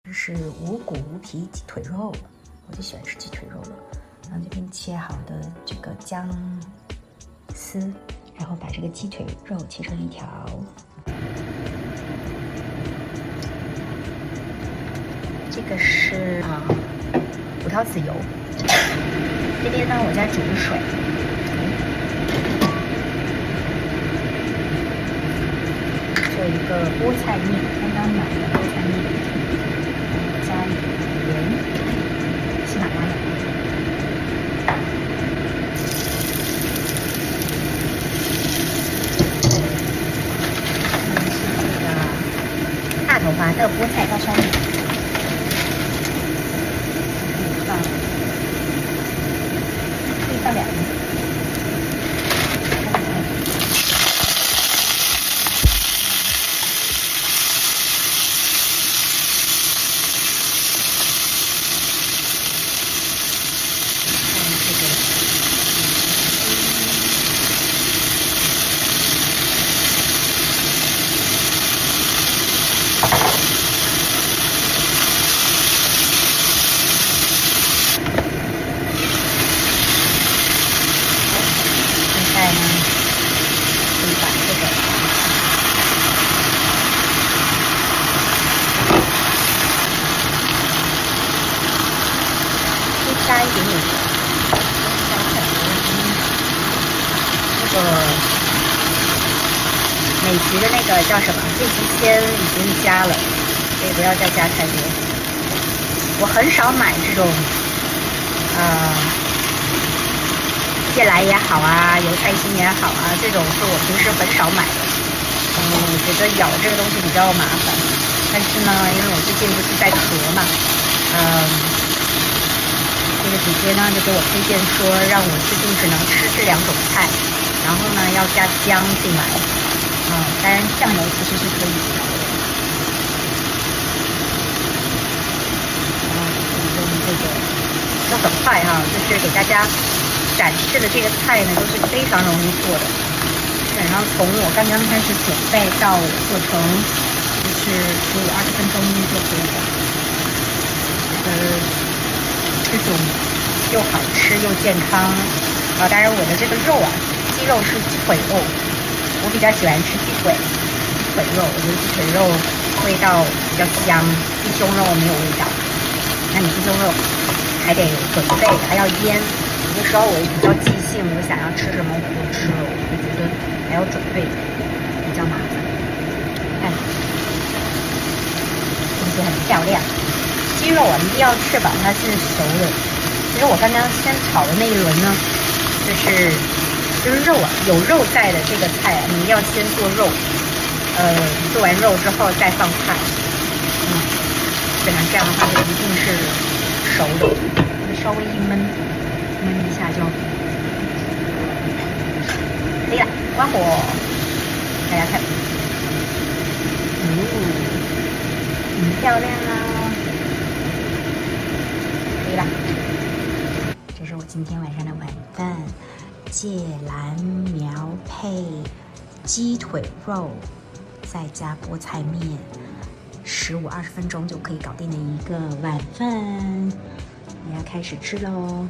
这是无骨无皮鸡腿肉，我就喜欢吃鸡腿肉了。然后这边切好的这个姜丝，然后把这个鸡腿肉切成一条。这个是葡萄籽油。这边呢，我在煮水。做一个菠菜面，刚刚买的菠菜面，加一点盐，喜马拉雅。是这个大头花的菠菜刀削面，可以放2个。加一点点那个美极的那个叫什么进气签已经加了，所以不要再加太多。我很少买这种芥蓝也好啊，油菜心也好啊，这种是我平时很少买的。我觉得咬这个东西比较麻烦，但是呢，因为我最近不是在咳嘛，这个姐姐呢就给我推荐说，让我最近只能吃这2种菜，然后呢要加姜进来，当然酱油其实是可以调的。用这个都很快哈，就是给大家展示的这个菜呢都是非常容易做的，基本上从我刚刚开始准备到我做成，就是15-20分钟就可以了。这种又好吃又健康当然我的这个肉鸡肉是鸡腿肉，我比较喜欢吃鸡腿肉，我觉得鸡腿肉味道比较香，鸡胸肉没有味道。那你鸡胸肉还得准备，还要腌。有的时候我比较即兴，我想要吃什么我就吃了，我就觉得还要准备比较麻烦。看，是不是很漂亮？鸡肉一定要确保它是熟的。其实我刚刚先炒的那一轮呢，就是肉有肉在的这个菜你一定要先做肉，做完肉之后再放菜，基本上这样的话就一定是熟的，稍微一焖一下就可以了。关火，大家看，很漂亮啊！可以了，这是我今天晚上的晚饭，芥蓝苗配鸡腿肉，再加菠菜面，15-20分钟就可以搞定的一个晚饭。我要开始吃喽。